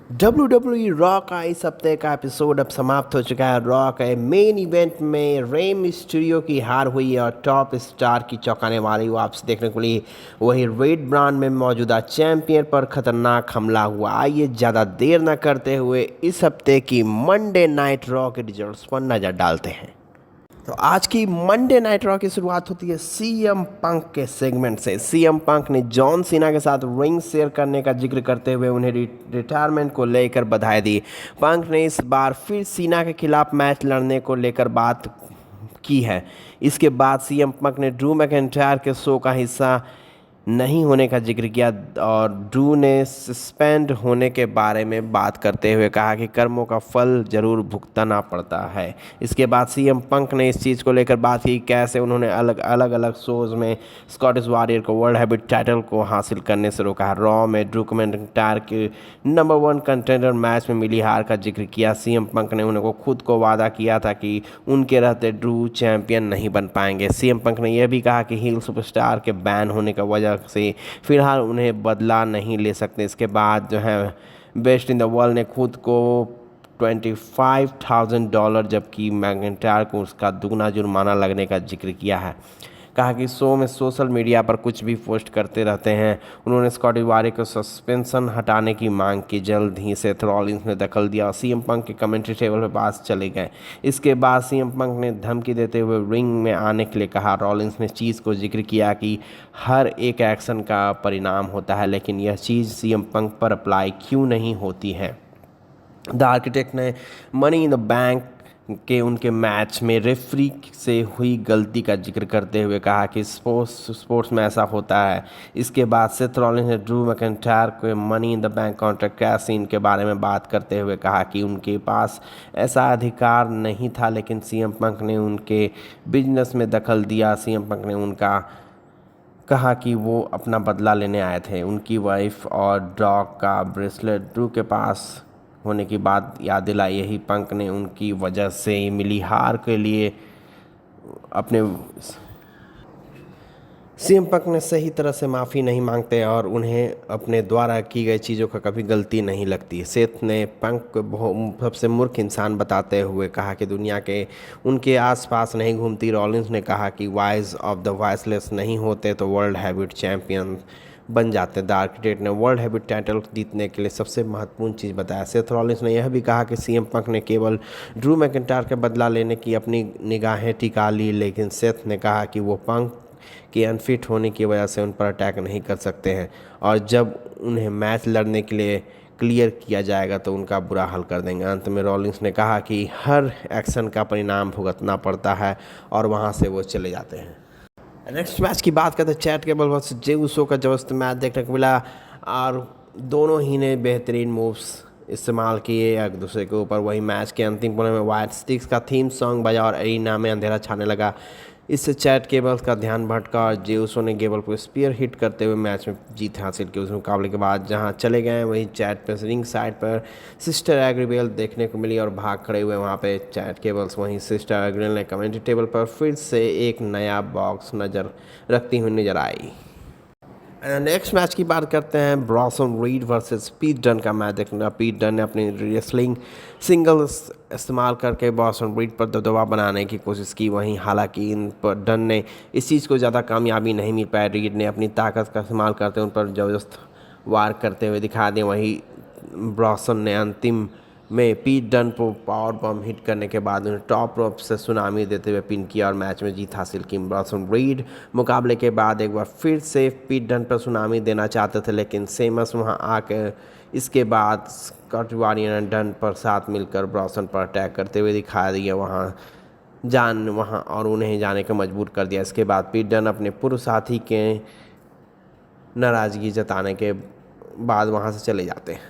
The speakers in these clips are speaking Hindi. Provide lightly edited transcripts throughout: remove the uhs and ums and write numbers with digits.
WWE रॉ का इस हफ्ते का एपिसोड अब समाप्त हो चुका है। रॉ के मेन इवेंट में रे मिस्टीरियो की हार हुई और टॉप स्टार की चौंकाने वाली वापसी देखने को मिली। वही रेड ब्रांड में मौजूदा चैंपियन पर खतरनाक हमला हुआ। आइए ज़्यादा देर न करते हुए इस हफ्ते की मंडे नाइट रॉ के रिजल्ट्स पर नज़र डालते हैं। तो आज की मंडे नाइट रॉ की शुरुआत होती है सीएम पंक के सेगमेंट से। सीएम पंक ने जॉन सीना के साथ रिंग शेयर करने का जिक्र करते हुए उन्हें रिटायरमेंट को लेकर बधाई दी। पंक ने इस बार फिर सीना के खिलाफ मैच लड़ने को लेकर बात की है। इसके बाद सीएम पंक ने ड्रू मैकिंटायर के शो का हिस्सा नहीं होने का जिक्र किया और ड्रू ने सस्पेंड होने के बारे में बात करते हुए कहा कि कर्मों का फल जरूर भुगतना पड़ता है। इसके बाद सीएम पंक ने इस चीज़ को लेकर बात की कैसे उन्होंने अलग अलग शोज़ में स्कॉटिश वॉरियर को वर्ल्ड हैबिट टाइटल को हासिल करने से रोका। रॉ में ड्रू मैकिंटायर के नंबर 1 कंटेंडर मैच में मिली हार का जिक्र किया। सीएम पंक ने उनको खुद को वादा किया था कि उनके रहते ड्रू चैंपियन नहीं बन पाएंगे। सीएम पंक ने यह भी कहा कि हील सुपरस्टार के बैन होने का वजह से फिलहाल उन्हें बदला नहीं ले सकते। इसके बाद जो है बेस्ट इन द वर्ल्ड ने खुद को $25,000 जबकि मैकिंटायर को उसका दुगना जुर्माना लगने का जिक्र किया है। कहा कि शो में सोशल मीडिया पर कुछ भी पोस्ट करते रहते हैं। उन्होंने स्कॉटिश वॉरियर को सस्पेंशन हटाने की मांग की। जल्द ही सेथ रॉलिंस ने दखल दिया और सीएम पंक के कमेंट्री टेबल पर पास चले गए। इसके बाद सीएम पंक ने धमकी देते हुए रिंग में आने के लिए कहा। रॉलिंस ने चीज़ को जिक्र किया कि हर एक एक्शन का परिणाम होता है, लेकिन यह चीज़ सीएम पंक पर अप्लाई क्यों नहीं होती है। द आर्किटेक्ट ने मनी इन द बैंक के उनके मैच में रेफरी से हुई गलती का जिक्र करते हुए कहा कि स्पोर्ट्स में ऐसा होता है। इसके बाद सेथ रॉलिंस ने ड्रू मैकिंटायर के money in the bank contract cash in के बारे में बात करते हुए कहा कि उनके पास ऐसा अधिकार नहीं था, लेकिन सीएम पंक ने उनके बिजनेस में दखल दिया। सीएम पंक ने उनका कहा कि वो अपना बदला लेने आए थे। उनकी वाइफ और डॉग का ब्रेसलेट ड्रू के पास होने की बात याद दिलाई। यही पंक ने उनकी वजह से मिली हार के लिए अपने सीएम पंक ने सही तरह से माफ़ी नहीं मांगते और उन्हें अपने द्वारा की गई चीज़ों का कभी गलती नहीं लगती। सेथ ने पंक को सबसे मूर्ख इंसान बताते हुए कहा कि दुनिया के उनके आसपास नहीं घूमती। रॉलिंस ने कहा कि वाइज ऑफ द वॉइसलेस नहीं होते तो वर्ल्ड हैबिट चैंपियन बन जाते। द आर्किटेक्ट ने वर्ल्ड हैबिट टाइटल जीतने के लिए सबसे महत्वपूर्ण चीज़ बताया। सेथ रॉलिंस ने यह भी कहा कि सीएम पंक ने केवल ड्रू मैकिंटायर के बदला लेने की अपनी निगाहें टिका ली, लेकिन सेथ ने कहा कि वो पंक के अनफिट होने की वजह से उन पर अटैक नहीं कर सकते हैं और जब उन्हें मैच लड़ने के लिए क्लियर किया जाएगा तो उनका बुरा हाल कर देंगे। अंत में रॉलिंस ने कहा कि हर एक्शन का परिणाम भुगतना पड़ता है और वहां से वो चले जाते हैं। नेक्स्ट मैच की बात करते हैं चैट केबल वर्सेस जे उसो का जबरदस्त मैच देखने को मिला और दोनों ही ने बेहतरीन मूव्स इस्तेमाल किए एक दूसरे के ऊपर। वही मैच के अंतिम कोने में वाइट स्टिक्स का थीम सॉन्ग बजा और एरिना में अंधेरा छाने लगा। इससे चैट केबल्स का ध्यान भटका और जेउसो ने गेबल को स्पीयर हिट करते हुए मैच में जीत हासिल की। उस मुकाबले के बाद जहां चले गए वहीं चैट पे रिंग साइड पर सिस्टर एग्रीबेल देखने को मिली और भाग खड़े हुए वहां पे चैट केबल्स। वहीं सिस्टर एग्रीबेल ने कमेंट्री टेबल पर फिर से एक नया बॉक्स नज़र रखती हुई नजर आई। नेक्स्ट मैच की बात करते हैं ब्रॉसन रीड वर्सेस पीट डन का मैच देखना। पीट डन ने अपनी रेसलिंग सिंगल्स इस्तेमाल करके ब्रॉसन रीड पर दबदबा बनाने की कोशिश की। वहीं हालांकि इन पर डन ने इस चीज़ को ज़्यादा कामयाबी नहीं मिल पाई। रीड ने अपनी ताकत का इस्तेमाल करते उन पर ज़बरदस्त वार करते हुए दिखा दिए। वहीं ब्रॉसन ने अंतिम में पीट डन को पावर बम हिट करने के बाद उन्हें टॉप रोप से सुनामी देते हुए पिन किया और मैच में जीत हासिल की। ब्रॉसन रीड मुकाबले के बाद एक बार फिर से पीट डन पर सुनामी देना चाहते थे, लेकिन सेमस वहां आकर इसके बाद स्कॉट वॉरियर ने डन पर साथ मिलकर ब्रॉसन पर अटैक करते हुए दिखा दिया वहाँ और उन्हें जाने को मजबूर कर दिया। इसके बाद पीट डन अपने पूर्व साथी के नाराज़गी जताने के बाद वहाँ से चले जाते हैं।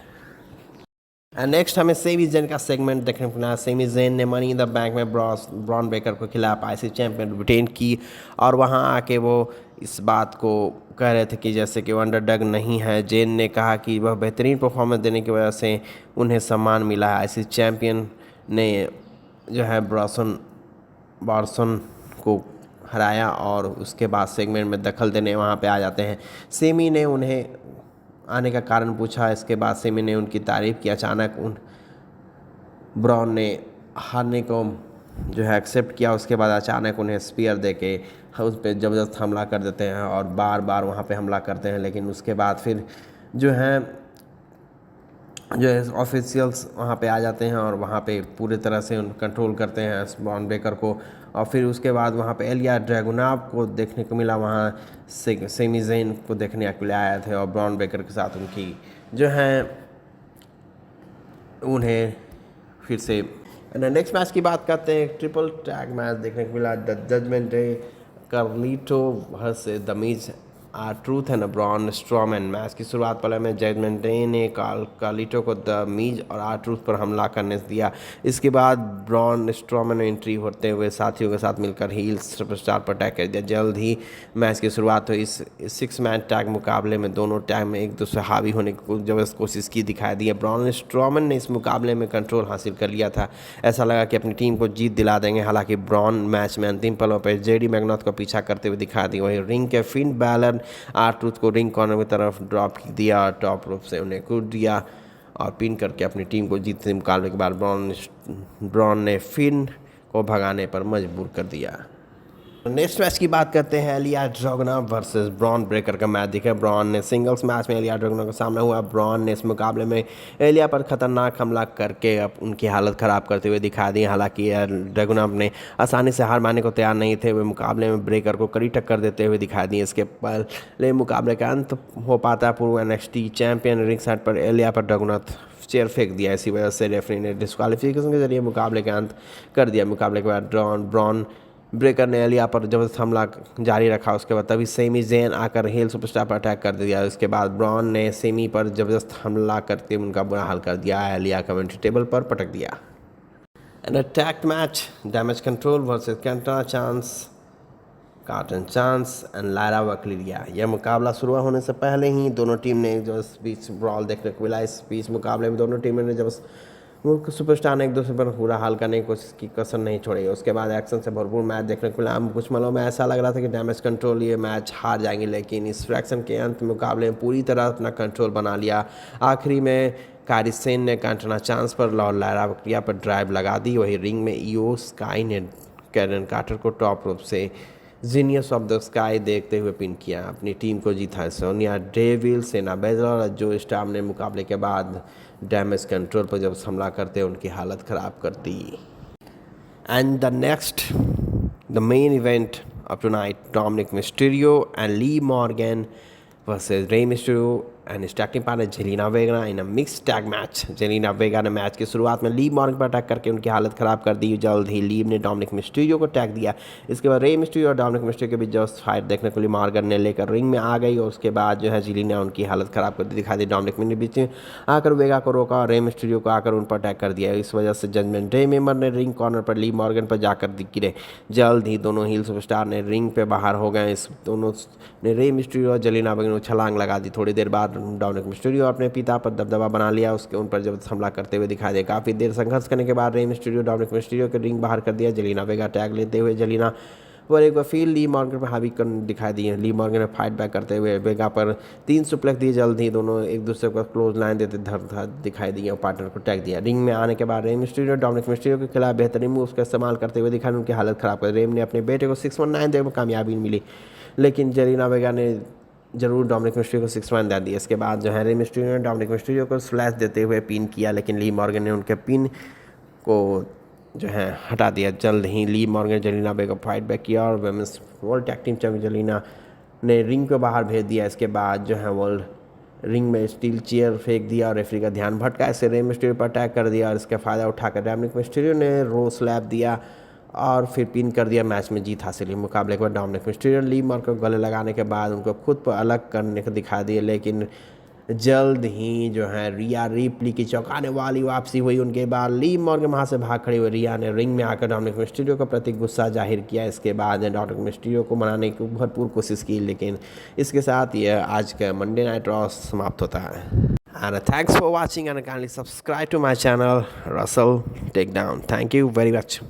नेक्स्ट हमें सेमी जेन का सेगमेंट देखने को मिला। सेमी जेन ने मनी इन द बैंक में ब्रॉन ब्रेकर को खिलाफ आईसी चैंपियन रिटेन की और वहां आके वो इस बात को कह रहे थे कि जैसे कि वो अंडरडॉग नहीं है। जेन ने कहा कि वह बेहतरीन परफॉर्मेंस देने की वजह से उन्हें सम्मान मिला है। आईसी चैंपियन ने जो है बॉर्सन को हराया और उसके बाद सेगमेंट में दखल देने वहाँ पे आ जाते हैं। सेमी ने उन्हें आने का कारण पूछा। इसके बाद सेमी ने उनकी तारीफ़ की। अचानक ब्रॉन ने हारने को जो है एक्सेप्ट किया। उसके बाद अचानक उन्हें स्पीयर देके उस पर ज़बरदस्त हमला कर देते हैं और बार बार वहाँ पे हमला करते हैं। लेकिन उसके बाद फिर जो है ऑफिशियल्स वहाँ पे आ जाते हैं और वहाँ पे पूरे तरह से कंट्रोल करते हैं ब्रॉन ब्रेकर को। और फिर उसके बाद वहाँ पे इलिया ड्रैगुनोव को देखने को मिला। वहाँ सेमी ज़ेन को देखने के लिए आए थे और ब्रॉन ब्रेकर के साथ उनकी जो है उन्हें फिर से नेक्स्ट मैच की बात करते हैं। ट्रिपल टैग मैच देखने को मिला। The judgment day, Carlito versus the Miz, R-Truth and Braun Strowman. Match की शुरुआत पहले में जजमेंट डे ने कार्लिटो को द मिज और R-Truth पर हमला करने से दिया। इसके बाद ब्रॉन स्ट्रॉमैन ने एंट्री होते हुए साथियों के साथ मिलकर हील सुपरस्टार पर अटैक कर दिया। जल्द ही मैच की शुरुआत हुई। इस 6 मैन टैग मुकाबले में दोनों टैग में एक दूसरे हावी होने की जबरदस्त कोशिश की दिखाई दी है। ब्रॉन स्ट्रॉमैन ने इस मुकाबले में कंट्रोल हासिल कर लिया था। ऐसा लगा कि अपनी टीम को जीत दिला देंगे। हालांकि ब्रॉन मैच में अंतिम पलों पर जेडी मैग्नॉथ को पीछा करते हुए दिखा दी। वहीं रिंग के फिन बैलर R-Truth को रिंग कॉर्नर की तरफ ड्रॉप दिया और टॉप रोप से उन्हें कूद दिया और पिन करके अपनी टीम को जीतने मुकाबले के बाद ब्रॉन ने फिन को भगाने पर मजबूर कर दिया। नेक्स्ट मैच की बात करते हैं। इलिया ड्रैगुनोव वर्सेस ब्रॉन ब्रेकर का मैच दिखा। ब्रॉन ने सिंगल्स मैच में इलिया ड्रैगुनोव का सामना हुआ। ब्रॉन ने इस मुकाबले में इलिया पर खतरनाक हमला करके अब उनकी हालत ख़राब करते हुए दिखा दी। हालांकि ड्रैगुनोव ने आसानी से हार मानने को तैयार नहीं थे। वे मुकाबले में ब्रेकर को कड़ी टक्कर देते हुए दिखा दी। इसके पहले मुकाबले का अंत हो पाता पूर्व NXT चैंपियन रिंग साइड पर इलिया पर ड्रैगुनोव चेयर फेंक दिया। इसी वजह से रेफरी ने डिस्क्वालिफिकेशन के जरिए मुकाबले का अंत कर दिया। मुकाबले के बाद ब्रॉन ब्रेकर ने इलिया पर जबरदस्त हमला जारी रखा। उसके बाद तभी सेमी ज़ेन आकर हील सुपरस्टार पर अटैक कर दिया। उसके बाद ब्रॉन ने सेमी पर जबरदस्त हमला करके उनका बुरा हाल कर दिया। इलिया कमेंट्री टेबल पर पटक दिया। An attack match, Damage Control versus Katana Chance and Lyra Valkyria. यह मुकाबला शुरू होने से पहले ही दोनों टीम ने जो बीच ब्रॉल देखने को मिला। इस बीच मुकाबले में दोनों टीमों ने जब वो सुपरस्टार ने एक दूसरे पर बुरा हाल करने की कोशिश की, कसर नहीं छोड़ी। उसके बाद एक्शन से भरपूर मैच देखने को मिला। कुछ मलों में ऐसा लग रहा था कि डैमेज कंट्रोल ये मैच हार जाएंगे, लेकिन इस फ्रैक्शन के अंत मुकाबले में पूरी तरह अपना कंट्रोल बना लिया। आखिरी में कायरी सेन ने काटना चांस पर लायरा वक्लिरिया पर ड्राइव लगा दी। वही रिंग में ईओ स्काई ने कैरन कार्टर को टॉप रोप से जीनियस ऑफ द स्काई देखते हुए पिन किया, अपनी टीम को जीता। सोनिया डेविल, सेना बेजर और जो स्टार ने मुकाबले के बाद डैमेज कंट्रोल पर जब हमला करते उनकी हालत ख़राब कर दी। And the main event of tonight, Dominik Mysterio and Liv Morgan versus Rey Mysterio and stating partner Zelina Vega in a mix tag match. Zelina Vega ने मैच की शुरुआत में ली मॉर्गन पर अटैक करके उनकी हालत ख़राब कर दी। जल्द ही ली ने डोमिनिक मिस्टीरियो को टैग दिया। इसके बाद रे मिस्टीरियो और डोमिनिक मिस्टीरियो के बीच जो फाइट देखने को ली, मॉर्गन ने लेकर रिंग में आ गई और उसके बाद जो है जेलिना उनकी हालत ख़राब कर दी दिखा दी। डोमिनिक ने बीच में आकर वेगा को रोका और रे मिस्टीरियो को आकर उन पर अटैक कर दिया। इस वजह से जजमेंट डे मेंबर ने रिंग कॉर्नर पर ली मॉर्गन पर जाकर गिरे। जल्द ही दोनों हील सुपरस्टार ने रिंग पे बाहर हो गए। इस दोनों ने रे मिस्टीरियो और जेलिना वेगा को छलांग लगा दी। थोड़ी देर बाद डोमिनिक मिस्टीरियो अपने पिता पर दबदबा बना लिया, उसके उन पर जबरदस्त हमला करते हुए दिखाई दे। काफ़ी देर संघर्ष करने के बाद रे मिस्टीरियो डोमिनिक मिस्टीरियो के रिंग बाहर कर दिया। जेलिना वेगा टैग लेते हुए जेलिना पर एक फील ली मॉर्गन पर हावी कर दिखाई दी। ली मॉर्गन ने फाइट बैक करते हुए वेगा पर 3 सुप्लेक्स दिए। जल्द ही दोनों एक दूसरे को क्लोज लाइन देते धर दिखाई दिए और पार्टनर को टैग दिया। रिंग में आने के बाद रे मिस्टीरियो डोमिनिक मिस्टीरियो के खिलाफ बेहतरीन मूव्स का इस्तेमाल करते हुए दिखाई उनकी हालत ख़राब कर। रेम ने अपने बेटे को 619 देने में कामयाबी मिली, लेकिन जेलिना वेगा ने जरूर डोमिनिक मिस्टीरियो को 6-1 दे दिया। इसके बाद जो है रे मिस्टीरियो ने डोमिनिक मिस्टीरियो को स्लैश देते हुए पिन किया, लेकिन ली मॉर्गन ने उनके पिन को जो है हटा दिया। जल्द ही Liv Morgan Zelina Vega fight back किया और women's world tag team champion Zelina ने रिंग को बाहर भेज दिया। इसके बाद जो है वर्ल्ड रिंग में स्टील चेयर फेंक दिया और रेफरी का ध्यान भटका, ऐसे रे मिस्टीरियो पर अटैक कर दिया और इसका फ़ायदा उठाकर डोमिनिक मिस्टीरियो ने रो स्लैप दिया और फिर पिन कर दिया। मैच में जीत हासिल हुई। मुकाबले के बाद डोमिनिक मिस्टीरियो ली मॉर्गन को गले लगाने के बाद उनको खुद पर अलग करने को दिखा दिए, लेकिन जल्द ही जो है रिया रिप्ली की चौंकाने वाली वापसी हुई। उनके बाद ली मॉर्गन वहाँ से भाग खड़ी हुई। रिया ने रिंग में आकर डोमिनिक मिस्टीरियो के प्रति गुस्सा जाहिर किया। इसके बाद डोमिनिक मिस्टीरियो को मनाने की भरपूर कोशिश की, लेकिन इसके साथ यह आज का मंडे नाइट रॉ समाप्त होता है। And thanks for watching and kindly subscribe to my channel, Russell Takedown. Thank you very much.